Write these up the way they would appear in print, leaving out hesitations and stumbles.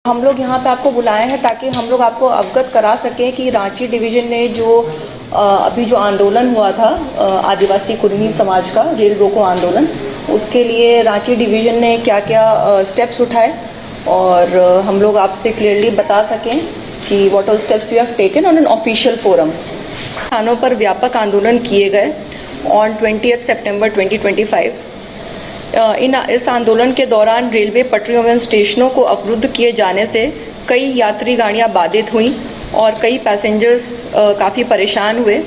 हम लोग यहाँ पे आपको बुलाए हैं ताकि हम लोग आपको अवगत करा सकें कि रांची डिवीज़न ने जो अभी जो आंदोलन हुआ था आदिवासी कुर्मी समाज का रेल रोको आंदोलन, उसके लिए रांची डिवीज़न ने क्या क्या स्टेप्स उठाए और हम लोग आपसे क्लियरली बता सकें कि what all steps we have taken on an official forum. स्थानों पर व्यापक आंदोलन किए गए ऑन 20 सितंबर 2025। इस आंदोलन के दौरान रेलवे पटरियों एवं स्टेशनों को अवरुद्ध किए जाने से कई यात्री गाड़ियां बाधित हुईं और कई पैसेंजर्स काफ़ी परेशान हुए।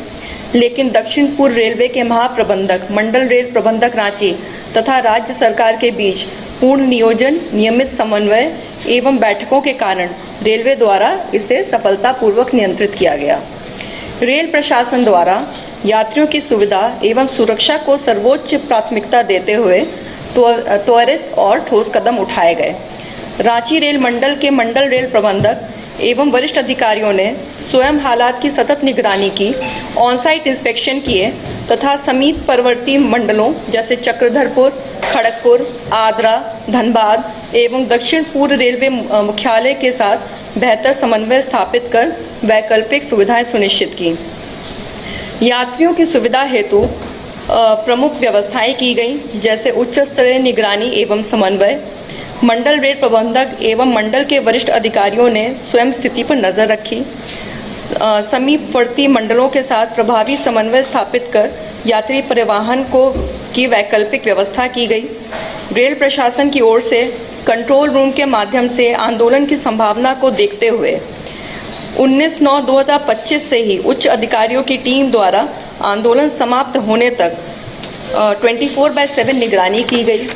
लेकिन दक्षिण पूर्व रेलवे के महाप्रबंधक, मंडल रेल प्रबंधक रांची तथा राज्य सरकार के बीच पूर्ण नियोजन, नियमित समन्वय एवं बैठकों के कारण रेलवे द्वारा इसे सफलतापूर्वक नियंत्रित किया गया। रेल प्रशासन द्वारा यात्रियों की सुविधा एवं सुरक्षा को सर्वोच्च प्राथमिकता देते हुए त्वरित और ठोस कदम उठाए गए। रांची रेल मंडल के मंडल रेल प्रबंधक एवं वरिष्ठ अधिकारियों ने स्वयं हालात की सतत निगरानी की, ऑन-साइट इंस्पेक्शन किए तथा समीप परवर्ती मंडलों जैसे चक्रधरपुर, खड़गपुर, आद्रा, धनबाद एवं दक्षिण पूर्व रेलवे मुख्यालय के साथ बेहतर समन्वय स्थापित कर वैकल्पिक सुविधाएं सुनिश्चित की। यात्रियों की सुविधा हेतु प्रमुख व्यवस्थाएं की गई, जैसे उच्च स्तरीय निगरानी एवं समन्वय। मंडल रेल प्रबंधक एवं मंडल के वरिष्ठ अधिकारियों ने स्वयं स्थिति पर नजर रखी। समीपवर्ती मंडलों के साथ प्रभावी समन्वय स्थापित कर यात्री परिवहन की वैकल्पिक व्यवस्था की गई। रेल प्रशासन की ओर से कंट्रोल रूम के माध्यम से आंदोलन की संभावना को देखते हुए 19/9/2025 से ही उच्च अधिकारियों की टीम द्वारा आंदोलन समाप्त होने तक 24/7 निगरानी की गई।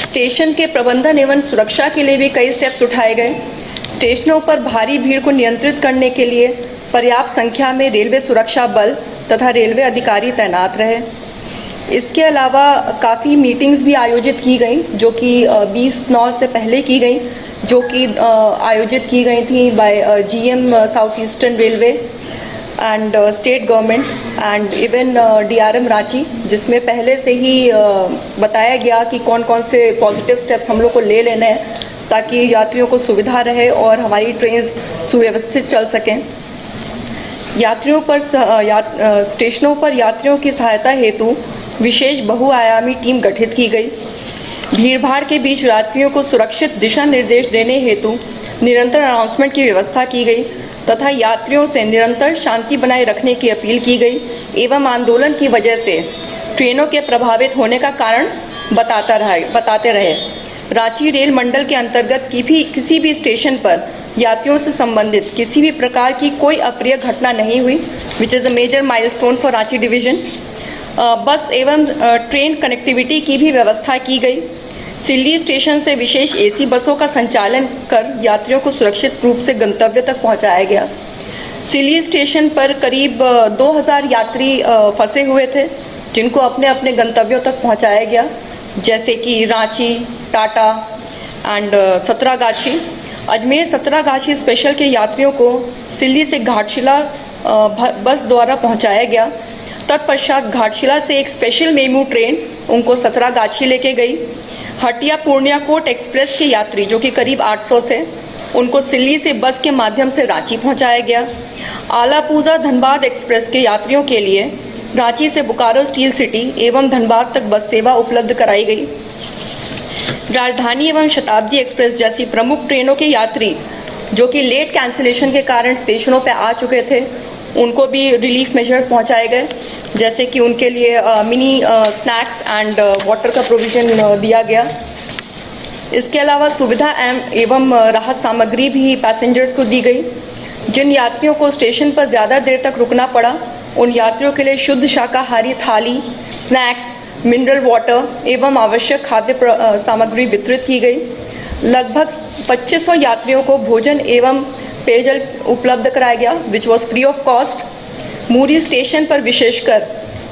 स्टेशन के प्रबंधन एवं सुरक्षा के लिए भी कई स्टेप्स उठाए गए। स्टेशनों पर भारी भीड़ को नियंत्रित करने के लिए पर्याप्त संख्या में रेलवे सुरक्षा बल तथा रेलवे अधिकारी तैनात रहे। इसके अलावा काफ़ी मीटिंग्स भी आयोजित की गई, जो कि 20/9 से पहले की गई, जो कि आयोजित की गई थी by GM south eastern railway and state government and even DRM Ranchi, जिसमें पहले से ही बताया गया कि कौन कौन से पॉजिटिव स्टेप्स हम लोग को ले लेने हैं ताकि यात्रियों को सुविधा रहे और हमारी ट्रेन सुव्यवस्थित चल सकें। स्टेशनों पर यात्रियों की सहायता हेतु विशेष बहुआयामी टीम गठित की गई। भीड़भाड़ के बीच यात्रियों को सुरक्षित दिशा निर्देश देने हेतु निरंतर अनाउंसमेंट की व्यवस्था की गई तथा यात्रियों से निरंतर शांति बनाए रखने की अपील की गई एवं आंदोलन की वजह से ट्रेनों के प्रभावित होने का कारण बताते रहे। रांची रेल मंडल के अंतर्गत किसी भी स्टेशन पर यात्रियों से संबंधित किसी भी प्रकार की कोई अप्रिय घटना नहीं हुई, which is a major milestone for Ranchi division. Bus एवं ट्रेन कनेक्टिविटी की भी व्यवस्था की गई। सिल्ली स्टेशन से विशेष AC बसों का संचालन कर यात्रियों को सुरक्षित रूप से गंतव्य तक पहुंचाया गया। सिल्ली स्टेशन पर करीब 2000 यात्री फंसे हुए थे, जिनको अपने अपने गंतव्यों तक पहुंचाया गया, जैसे कि रांची, टाटा एंड सतरागाछी। अजमेर सतरागाछी स्पेशल के यात्रियों को सिल्ली से घाटशिला बस द्वारा पहुंचाया गया। तत्पश्चात घाटशिला से एक स्पेशल मेमू ट्रेन उनको सतरागाछी लेके गई। हटिया पूर्णिया कोट एक्सप्रेस के यात्री, जो कि करीब 800 थे, उनको सिल्ली से बस के माध्यम से रांची पहुंचाया गया। आलापूजा धनबाद एक्सप्रेस के यात्रियों के लिए रांची से बोकारो स्टील सिटी एवं धनबाद तक बस सेवा उपलब्ध कराई गई। राजधानी एवं शताब्दी एक्सप्रेस जैसी प्रमुख ट्रेनों के यात्री, जो कि लेट कैंसिलेशन के कारण स्टेशनों पर आ चुके थे, उनको भी रिलीफ मेजर्स पहुंचाए गए, जैसे कि उनके लिए मिनी स्नैक्स एंड वाटर का प्रोविज़न दिया गया। इसके अलावा सुविधा एवं राहत सामग्री भी पैसेंजर्स को दी गई। जिन यात्रियों को स्टेशन पर ज़्यादा देर तक रुकना पड़ा, उन यात्रियों के लिए शुद्ध शाकाहारी थाली, स्नैक्स, मिनरल वाटर एवं आवश्यक खाद्य सामग्री वितरित की गई। लगभग 2500 यात्रियों को भोजन एवं पेयजल उपलब्ध कराया गया, which was free of cost. Muri station पर विशेषकर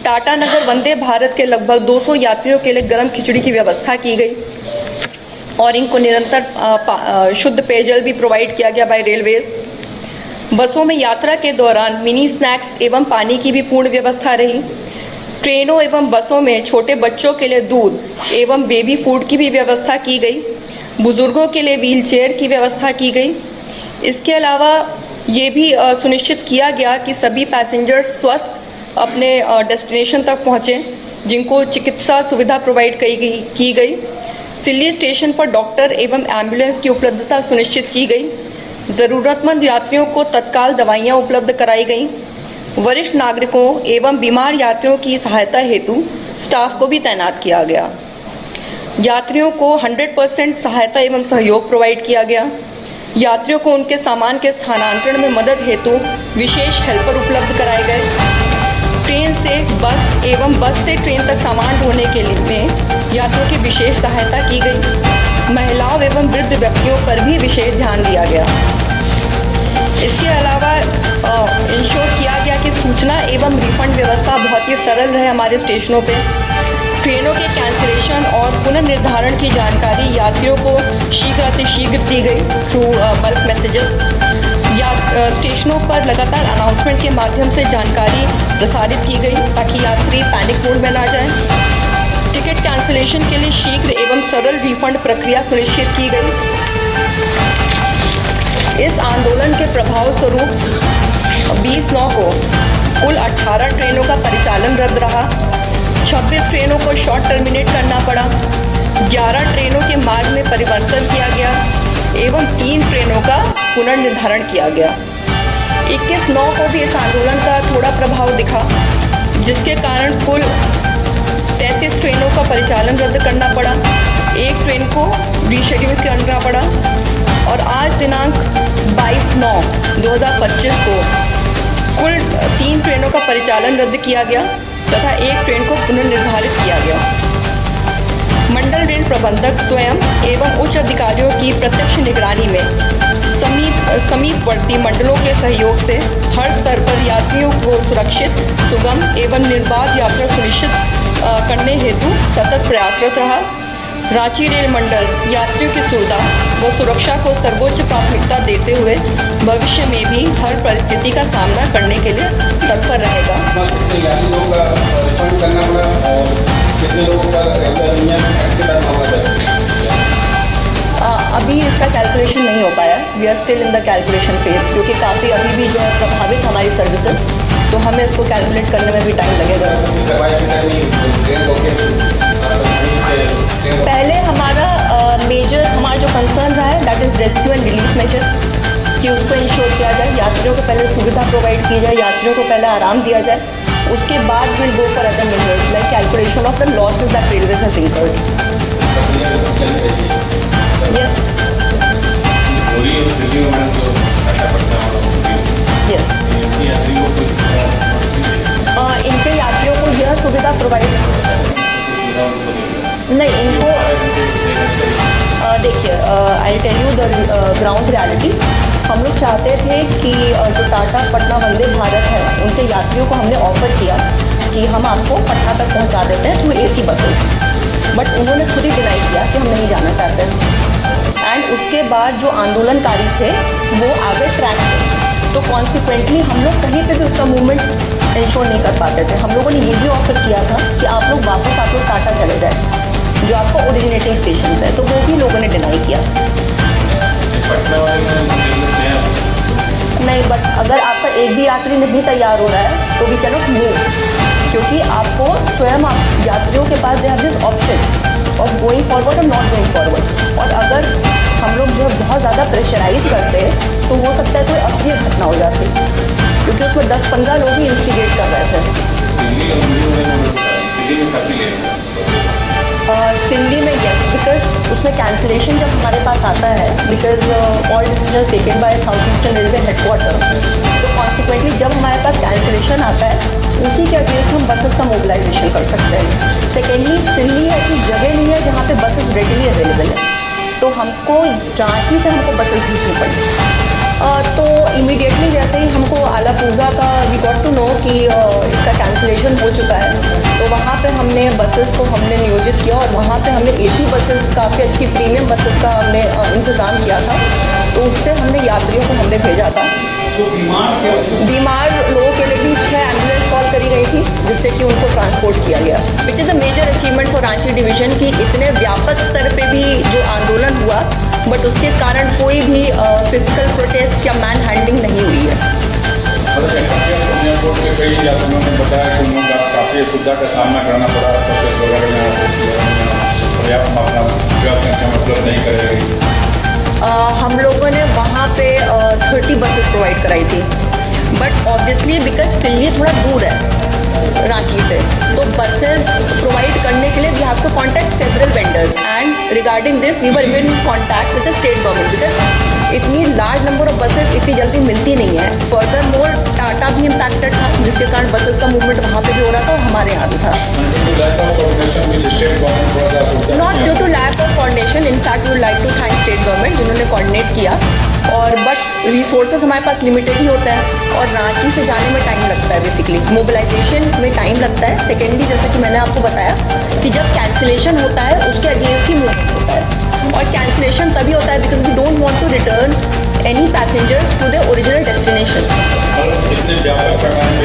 टाटा नगर वंदे भारत के लगभग 200 यात्रियों के लिए गर्म खिचड़ी की व्यवस्था की गई और इनको निरंतर शुद्ध पेयजल भी प्रोवाइड किया गया बाय रेलवेज। बसों में यात्रा के दौरान मिनी स्नैक्स एवं पानी की भी पूर्ण व्यवस्था रही। ट्रेनों एवं बसों में छोटे बच्चों के लिए दूध एवं बेबी फूड की भी व्यवस्था की गई। बुजुर्गों के लिए व्हील चेयर की व्यवस्था की गई। इसके अलावा ये भी सुनिश्चित किया गया कि सभी पैसेंजर्स स्वस्थ अपने डेस्टिनेशन तक पहुँचें, जिनको चिकित्सा सुविधा प्रोवाइड की गई। सिल्ली स्टेशन पर डॉक्टर एवं एम्बुलेंस की उपलब्धता सुनिश्चित की गई। ज़रूरतमंद यात्रियों को तत्काल दवाइयाँ उपलब्ध कराई गईं। वरिष्ठ नागरिकों एवं बीमार यात्रियों की सहायता हेतु स्टाफ को भी तैनात किया गया। यात्रियों को 100% सहायता एवं सहयोग प्रोवाइड किया गया। यात्रियों को उनके सामान के स्थानांतरण में मदद हेतु विशेष हेल्पर उपलब्ध कराए गए। ट्रेन से बस एवं बस से ट्रेन तक सामान ढोने के लिए यात्रियों की विशेष सहायता की गई। महिलाओं एवं वृद्ध व्यक्तियों पर भी विशेष ध्यान दिया गया। इसके अलावा इंश्योर किया गया कि सूचना एवं रिफंड व्यवस्था बहुत ही सरल रहे हमारे स्टेशनों पे। ट्रेनों के कैंसिलेशन और पुनर्निर्धारण की जानकारी यात्रियों को शीघ्र अतिशीघ्र दी गई थ्रू बल्क मैसेजेस। स्टेशनों पर लगातार अनाउंसमेंट के माध्यम से जानकारी प्रसारित की गई ताकि यात्री पैनिक मोड में ना जाएं। टिकट कैंसिलेशन के लिए शीघ्र एवं सरल रिफंड प्रक्रिया सुनिश्चित की गई। इस आंदोलन के प्रभाव स्वरूप 20/9 को कुल 18 ट्रेनों का परिचालन रद्द रहा। 26 ट्रेनों को शॉर्ट टर्मिनेट करना पड़ा। 11 ट्रेनों के मार्ग में परिवर्तन किया गया एवं 3 ट्रेनों का पुनर्निर्धारण किया गया। 21/9 को भी इस आंदोलन का थोड़ा प्रभाव दिखा, जिसके कारण कुल 33 ट्रेनों का परिचालन रद्द करना पड़ा। 1 ट्रेन को रीशेड्यूल करना पड़ा और आज दिनांक 22/9/2025 को कुल 3 ट्रेनों का परिचालन रद्द किया गया तथा 1 ट्रेन को पुनर्निर्धारित किया गया। मंडल रेल प्रबंधक स्वयं एवं उच्च अधिकारियों की प्रत्यक्ष निगरानी में समीपवर्ती मंडलों के सहयोग से हर स्तर पर यात्रियों को सुरक्षित, सुगम एवं निर्बाध यात्रा सुनिश्चित करने हेतु सतत प्रयासरत रहा। रांची रेल मंडल यात्रियों की सुविधा व सुरक्षा को सर्वोच्च प्राथमिकता देते हुए भविष्य में भी हर परिस्थिति का सामना करने के लिए तत्पर रहेगा। अभी इसका कैलकुलेशन नहीं हो पाया। We are still in the calculation phase, क्योंकि काफ़ी अभी भी जो है प्रभावित हमारी सर्विसेज, तो हमें इसको कैलकुलेट करने में भी टाइम लगेगा। पहले हमारा हमारा जो कंसर्न रहा है that is rescue and relief measure, कि उसको इंश्योर किया जाए, यात्रियों को पहले सुविधा प्रोवाइड की जाए, यात्रियों को पहले आराम दिया जाए, उसके बाद will go for other measures like calculation of the losses that railway has incurred. Yes yes, इनके यात्रियों को यह सुविधा प्रोवाइड नहीं, इनको देखिए I tell you the ground reality. हम लोग चाहते थे कि जो टाटा पटना वंदे भारत है उनके यात्रियों को हमने ऑफर किया कि हम आपको पटना तक पहुंचा देते हैं थ्रू AC बसेस, बट उन्होंने खुद ही डिनाई किया कि हम नहीं जाना चाहते। एंड उसके बाद जो आंदोलनकारी थे वो आगे ट्रैक थे, तो कॉन्सिक्वेंटली हम लोग कहीं पे भी उसका मूवमेंट इंश्योर नहीं कर पाते थे। हम लोगों ने ये भी ऑफर किया था कि आप लोग वापस आप लोग टाटा चले जाए जो आपका ओरिजिनेटिंग स्टेशन है, तो वो भी लोगों ने डिनाई किया। नहीं, बट अगर आपका एक भी यात्री नहीं तैयार हो रहा है तो वी कैन नॉट मूव, क्योंकि आपको स्वयं यात्रियों के पास they have this option of going forward और नॉट गोइंग फॉरवर्ड। और अगर हम लोग जो बहुत ज़्यादा प्रेशराइज करते हैं तो हो सकता है कोई अप्रिय घटना हो जाती, क्योंकि उसमें 10-15 लोग ही इंस्टिगेट कर रहे थे। सिल्ली में यस, बिकॉज उसमें कैंसिलेशन जब हमारे पास आता है, because all decision taken by south eastern railway headquarter, तो कॉन्सिक्वेंटली जब हमारे पास कैंसिलेशन आता है उसी के अगेंस्ट हम बसेस का मोबिलाइजेशन कर सकते हैं। सेकेंडली, सिल्ली ऐसी जगह नहीं है जहाँ पे बसेस रेडीली अवेलेबल है, तो हमको रांची से हमको बसेस भेजनी पड़ी। तो इमीडिएटली जैसे ही हमको आलापूजा का वी गॉट टू नो कि इसका कैंसिलेशन हो चुका है, तो वहाँ पे हमने बसेस को हमने नियोजित किया और वहाँ पे हमने AC बसेस, काफ़ी अच्छी प्रीमियम बसेस का हमने इंतज़ाम किया था, तो उससे हमने यात्रियों को हमने भेजा था। बीमार लोगों के लिए भी 6 एम्बुलेंस कॉल करी खोली गई थी जिससे कि उनको ट्रांसपोर्ट किया गया, which is a major achievement for Ranchi division की इतने व्यापक स्तर पे भी जो आंदोलन हुआ बट उसके कारण कोई भी फिजिकल प्रोटेस्ट या मैन हैंडलिंग नहीं हुई है। कई यात्रियों ने बताया कि उन्होंने काफ़ी असुविधा का सामना करना पड़ा, बसेस वगैरह में पर्याप्त मात्रा में मतलब नहीं करेगी। हम लोगों ने वहाँ पे 30 बसेस प्रोवाइड कराई थी, बट ऑब्वियसली बिकॉज दिल्ली थोड़ा दूर है रांची से, तो बसेस प्रोवाइड करने के लिए we have to contact several vendors and regarding this we were in contact with the state government because इतनी लार्ज नंबर ऑफ बसेस इतनी जल्दी मिलती नहीं है। फर्दर मोर टाटा भी इम्पैक्टेड था जिसके कारण बसेस का मूवमेंट वहाँ पे भी हो रहा था और हमारे यहाँ भी था। Not due to lack of coordination, in fact would like to thank state government जिन्होंने कोऑर्डिनेट किया, और बट रिसोर्सेज हमारे पास लिमिटेड ही होता है और रांची से जाने में टाइम लगता है, बेसिकली मोबिलाइजेशन में टाइम लगता है। सेकेंडली जैसे कि मैंने आपको बताया कि जब कैंसिलेशन होता है उसके अगेंस्ट ही मूवमेंट होता है, और कैंसिलेशन तभी होता है because we don't want to return any passengers to the original destination. इतने व्यापक पैमाने